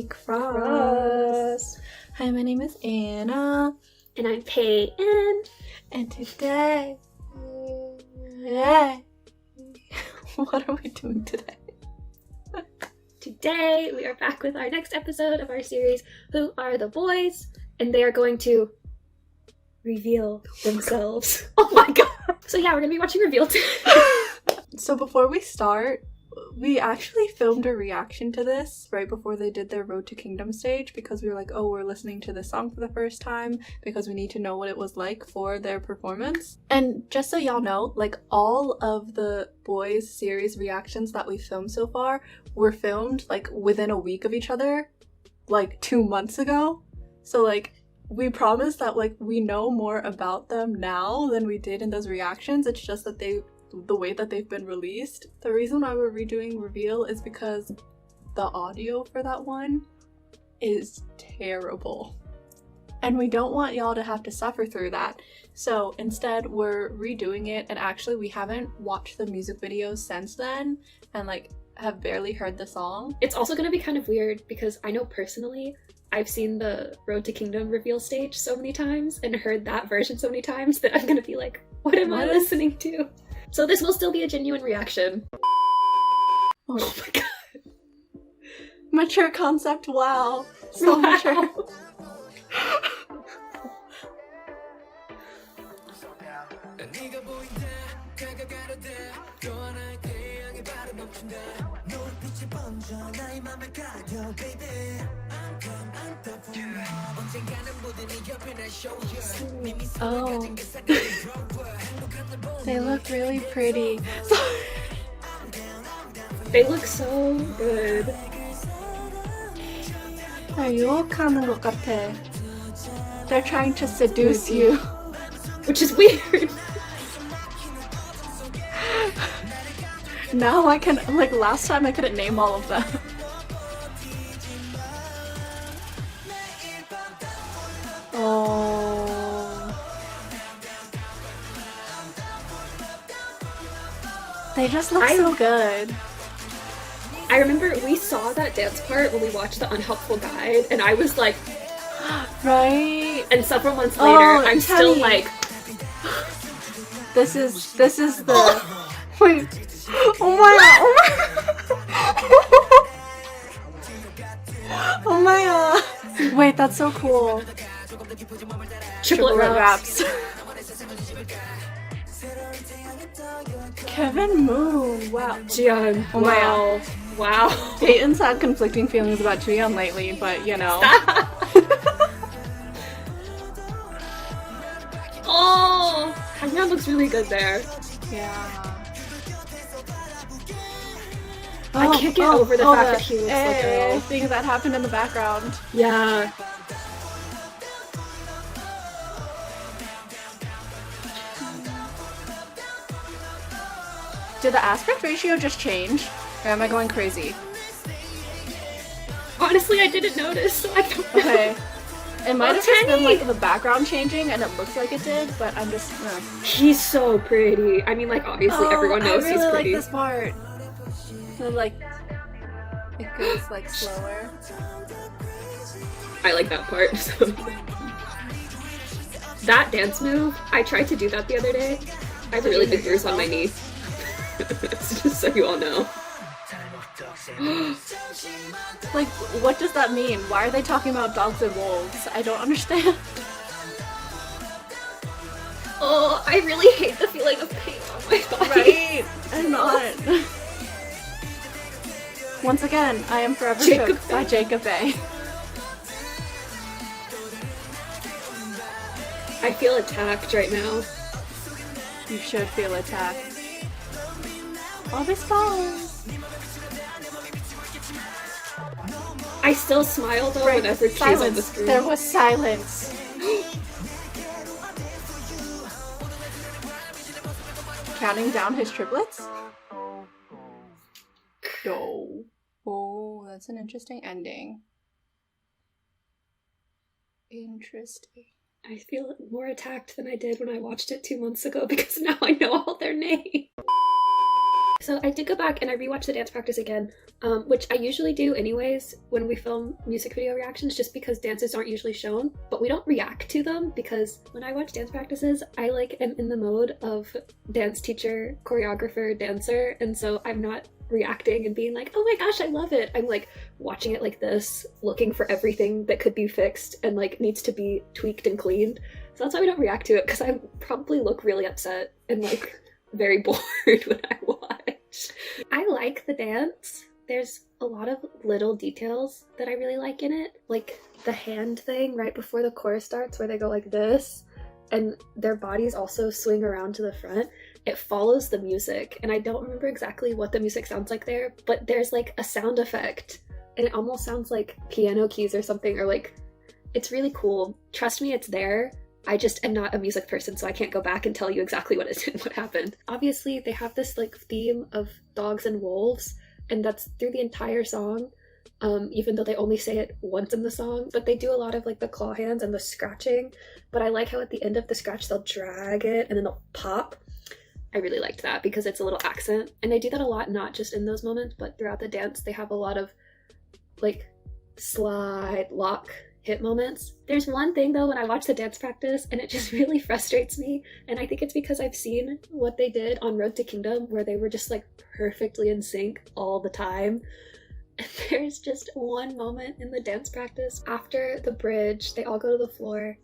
Cross. Hi, my name is Anna. And I'm Peyton. And today... what are we doing today? Today, we are back with our next episode of our series, Who Are the Boys? And they are going to reveal themselves. Oh my god! So yeah, we're going to be watching Reveal today. So before we start, we actually filmed a reaction to this right before they did their Road to Kingdom stage because we were like, oh, we're listening to this song for the first time because we need to know what it was like for their performance. And just so y'all know, like all of the BOYZ series reactions that we filmed so far were filmed like within a week of each other, like 2 months ago. So like we promise that like we know more about them now than we did in those reactions. It's just that the way that they've been released. The reason why we're redoing Reveal is because the audio for that one is terrible. And we don't want y'all to have to suffer through that. So instead we're redoing it, and actually we haven't watched the music videos since then and like have barely heard the song. It's also going to be kind of weird because I know personally I've seen the Road to Kingdom reveal stage so many times and heard that version so many times that I'm going to be like, what am I listening to? So this will still be a genuine reaction. Oh my god. Mature concept, wow. So wow. Mature. Oh. They look really pretty. They look so good. 유혹하는 것 같아. They're trying to seduce you. Which is weird. Now I can, like last time I couldn't name all of them. Oh. They just look so good. I remember we saw that dance part when we watched the Unhelpful Guide, and I was like, right? And several months later, I'm still like, this is the wait. Oh my god! Oh my god! Wait, that's so cool. Triplet raps. Kevin Moon, wow. Jian, oh wow. My wow. Peyton's had conflicting feelings about Jian lately, but you know. Oh, Hangman looks really good there. Yeah. I can't get over the fact that he looks like a girl. Thing that happened in the background. Yeah. Did the aspect ratio just change? Or am I going crazy? Honestly, I didn't notice. I don't know. Okay. It might have just been like the background changing and it looks like it did, but I'm just He's so pretty. I mean, like obviously everyone knows he's pretty. I really like this part. So, like it goes like slower. I like that part. So. That dance move, I tried to do that the other day. I have a really big bruise on my knee. Just so you all know. Like, what does that mean? Why are they talking about dogs and wolves? I don't understand. Oh, I really hate the feeling of pain on my body. Right? I'm not. Once again, I am forever shook by Jacob A. I feel attacked right now. You should feel attacked. All this balls. I still smile though whenever she's on the screen. There was silence. Counting down his triplets? No. Oh, that's an interesting ending. Interesting. I feel more attacked than I did when I watched it 2 months ago because now I know all their names. So I did go back and I rewatched the dance practice again, which I usually do anyways when we film music video reactions, just because dances aren't usually shown, but we don't react to them because when I watch dance practices, I like am in the mode of dance teacher, choreographer, dancer, and so I'm not reacting and being like, oh my gosh, I love it. I'm like watching it like this, looking for everything that could be fixed and like needs to be tweaked and cleaned. So that's why we don't react to it, because I probably look really upset and like very bored when I watch. I like the dance. There's a lot of little details that I really like in it, like the hand thing right before the chorus starts where they go like this and their bodies also swing around to the front. It follows the music, and I don't remember exactly what the music sounds like there, but there's like a sound effect and it almost sounds like piano keys or something, or like, it's really cool. Trust me, it's there. I just am not a music person, so I can't go back and tell you exactly what happened. Obviously, they have this like theme of dogs and wolves, and that's through the entire song, even though they only say it once in the song. But they do a lot of like the claw hands and the scratching. But I like how at the end of the scratch, they'll drag it and then they'll pop. I really liked that because it's a little accent. And they do that a lot, not just in those moments, but throughout the dance, they have a lot of like slide, lock, hit moments. There's one thing though when I watch the dance practice and it just really frustrates me, and I think it's because I've seen what they did on Road to Kingdom where they were just like perfectly in sync all the time. And there's just one moment in the dance practice after the bridge, they all go to the floor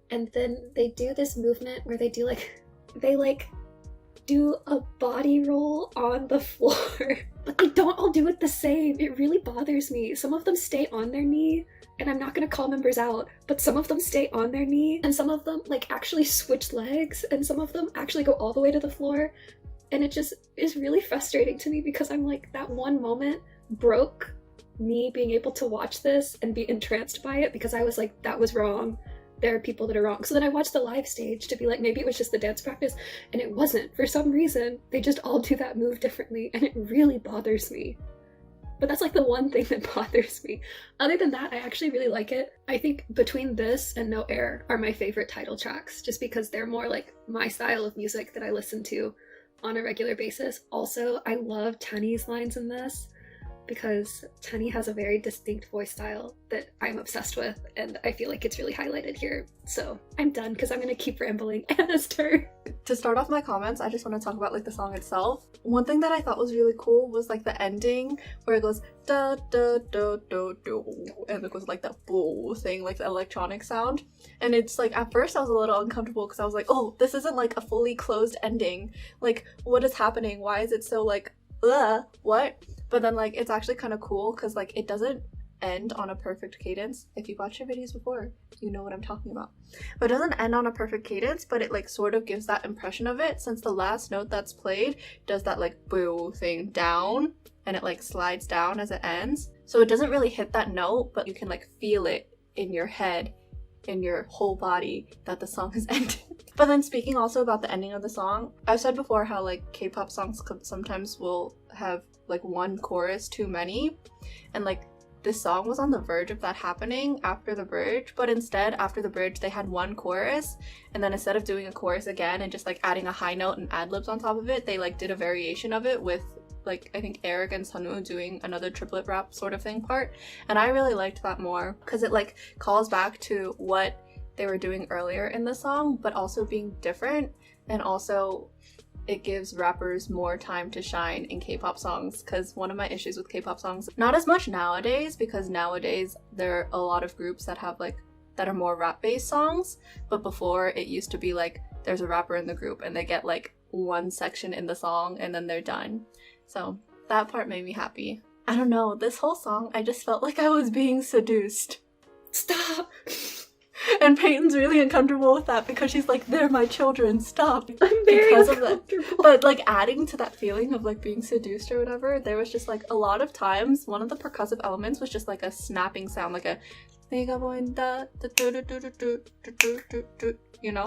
and then they do this movement where they do a body roll on the floor, but they don't all do it the same. It really bothers me. Some of them stay on their knee, and I'm not gonna call members out, but some of them stay on their knee, and some of them like actually switch legs, and some of them actually go all the way to the floor, and it just is really frustrating to me because I'm like, that one moment broke me being able to watch this and be entranced by it, because I was like, that was wrong. There are people that are wrong. So then I watched the live stage to be like, maybe it was just the dance practice, and it wasn't. For some reason, they just all do that move differently, and it really bothers me. But that's like the one thing that bothers me. Other than that, I actually really like it. I think between this and No Air are my favorite title tracks, just because they're more like my style of music that I listen to on a regular basis. Also, I love Tani's lines in this, because Tani has a very distinct voice style that I'm obsessed with, and I feel like it's really highlighted here. So I'm done because I'm gonna keep rambling. Anna's turn. To start off my comments, I just want to talk about like the song itself. One thing that I thought was really cool was like the ending where it goes da da da da da, and it goes like that boo thing, like the electronic sound. And it's like, at first I was a little uncomfortable because I was like, oh, this isn't like a fully closed ending. Like, what is happening? Why is it so like, what? But then like, it's actually kind of cool because like it doesn't end on a perfect cadence. If you've watched your videos before, you know what I'm talking about. But it doesn't end on a perfect cadence, but it like sort of gives that impression of it, since the last note that's played does that like boo thing down, and it like slides down as it ends. So it doesn't really hit that note, but you can like feel it in your head, in your whole body, that the song is ended. But then speaking also about the ending of the song, I've said before how like K-pop songs sometimes will have like one chorus too many, and like this song was on the verge of that happening after the bridge, but instead after the bridge they had one chorus, and then instead of doing a chorus again and just like adding a high note and ad-libs on top of it, they like did a variation of it with like, I think Eric and Sunwoo doing another triplet rap sort of thing part. And I really liked that more because it like calls back to what they were doing earlier in the song, but also being different, and also it gives rappers more time to shine in K-pop songs. Because one of my issues with K-pop songs, not as much nowadays, because nowadays there are a lot of groups that have like, that are more rap-based songs, but before it used to be like, there's a rapper in the group and they get like one section in the song and then they're done. So that part made me happy. I don't know, this whole song, I just felt like I was being seduced. Stop! And Peyton's really uncomfortable with that because she's like, they're my children, stop. I'm very because uncomfortable. Of that. But like adding to that feeling of like being seduced or whatever, there was just like a lot of times one of the percussive elements was just like a snapping sound, like a you know?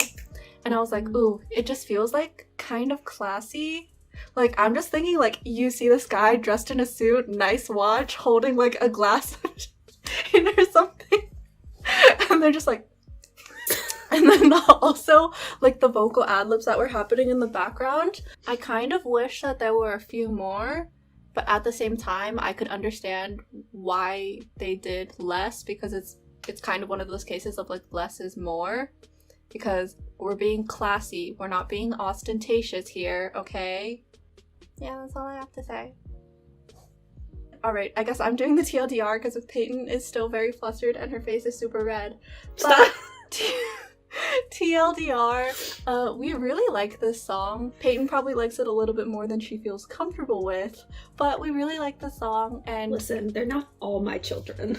And I was like, ooh, it just feels like kind of classy. Like, I'm just thinking like, you see this guy dressed in a suit, nice watch, holding like a glass or something. And they're just like, And then also, like, the vocal ad-libs that were happening in the background. I kind of wish that there were a few more, but at the same time, I could understand why they did less, because it's kind of one of those cases of, like, less is more. Because we're being classy, we're not being ostentatious here, okay? Yeah, that's all I have to say. Alright, I guess I'm doing the TLDR because Peyton is still very flustered and her face is super red. But TLDR, we really like this song. Peyton probably likes it a little bit more than she feels comfortable with, but we really like the song. And listen, they're not all my children.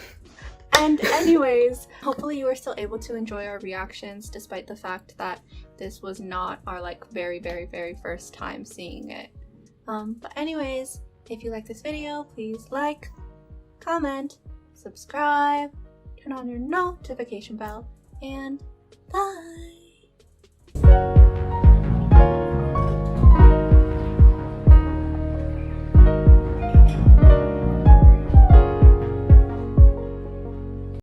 And anyways, hopefully you were still able to enjoy our reactions despite the fact that this was not our like very, very, very first time seeing it. But anyways, if you like this video, please like, comment, subscribe, turn on your notification bell, and bye!